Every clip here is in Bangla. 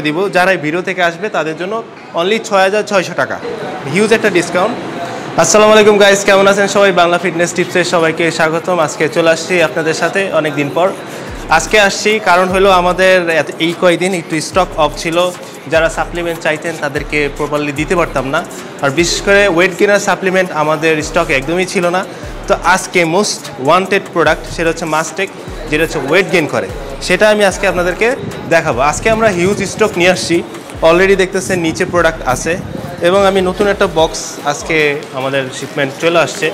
দিব যারা এই ভিডিও থেকে আসবে তাদের জন্য অনলি ৬৬০০ টাকা, হিউজ একটা ডিসকাউন্ট। আসসালামু আলাইকুম গাইস, কেমন আছেন সবাই? বাংলা ফিটনেস টিপসের সবাইকে স্বাগতম। আজকে চলে আসছি আপনাদের সাথে অনেক দিন পর। আজকে আসছি কারণ হলো আমাদের এই কয়েকদিন একটু স্টক অফ ছিল, যারা সাপ্লিমেন্ট চাইতেন তাদেরকে প্রপারলি দিতে পারতাম না, আর বিশেষ করে ওয়েট গেনার সাপ্লিমেন্ট আমাদের স্টকে একদমই ছিল না। তো আজকে মোস্ট ওয়ান্টেড প্রোডাক্ট সেটা হচ্ছে মাস্টেক, যেটা হচ্ছে ওয়েট গেইন করে, সেটা আমি আজকে আপনাদেরকে দেখাবো। আজকে আমরা হিউজ স্টক নিয়ে আসছি, অলরেডি দেখতেছেন নিচে প্রোডাক্ট আছে, এবং আমি নতুন একটা বক্স আজকে আমাদের শিপমেন্ট চলে আসছে।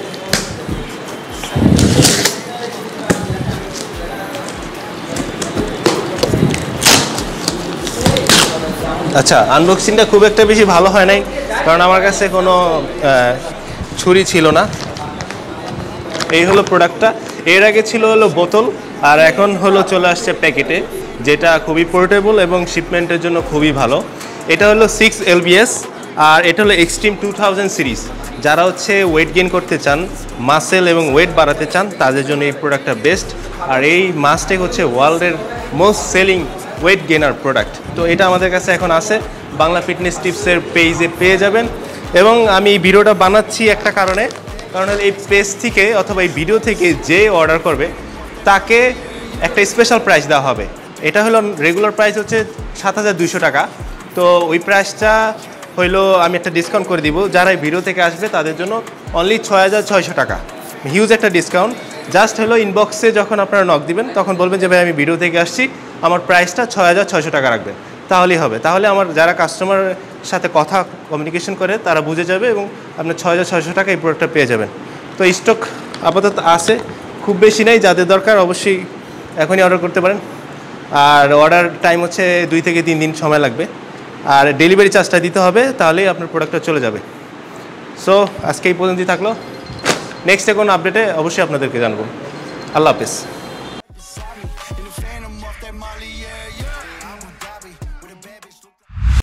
আচ্ছা, আনবক্সিংটা খুব একটা বেশি ভালো হয় নাই, কারণ আমার কাছে কোনো ছুরি ছিল না। এই হলো প্রোডাক্টটা। এর আগে ছিল হলো বোতল, আর এখন হলো চলে আসছে প্যাকেটে, যেটা খুবই পোর্টেবল এবং শিপমেন্টের জন্য খুবই ভালো। এটা হলো 6 LBS, আর এটা হলো এক্সট্রিম 2000 সিরিজ। যারা হচ্ছে ওয়েট গেইন করতে চান, মাসেল এবং ওয়েট বাড়াতে চান, তাদের জন্য এই প্রোডাক্টটা বেস্ট। আর এই মাস্টেক হচ্ছে ওয়ার্ল্ডের most selling weight gainer product. তো এটা আমাদের কাছে এখন আছে, বাংলা ফিটনেস টিপসের পেজে পেয়ে যাবেন। এবং আমি এই ভিডিওটা বানাচ্ছি একটা কারণ এই পেজ থেকে অথবা এই ভিডিও থেকে যে অর্ডার করবে তাকে একটা স্পেশাল প্রাইস দেওয়া হবে। এটা হলো রেগুলার প্রাইস হচ্ছে 7200 টাকা, তো ওই প্রাইসটা হইলো আমি একটা ডিসকাউন্ট করে দিব। যারা এই ভিডিও থেকে আসবে তাদের জন্য অনলি 6600 টাকা, হিউজ একটা ডিসকাউন্ট। জাস্ট হলো ইনবক্সে যখন আপনারা নক দিবেন তখন বলবেন যে ভাই আমি ভিডিও থেকে আসছি, আমার প্রাইসটা 6600 টাকা রাখবেন, তাহলেই হবে। তাহলে আমার যারা কাস্টমারের সাথে কথা কমিউনিকেশন করে তারা বুঝে যাবে, এবং আপনি 6600 টাকা এই প্রোডাক্টটা পেয়ে যাবেন। তো স্টক আপাতত আছে, খুব বেশি নেই। যাদের দরকার অবশ্যই এখনই অর্ডার করতে পারেন। আর অর্ডার টাইম হচ্ছে 2 থেকে 3 দিন সময় লাগবে, আর ডেলিভারি চার্জটা দিতে হবে, তাহলেই আপনার প্রোডাক্টটা চলে যাবে। সো আজকে এই পর্যন্তই থাকলো, নেক্সটে কোনো আপডেটে অবশ্যই আপনাদেরকে জানবো। আল্লাহ হাফেজ।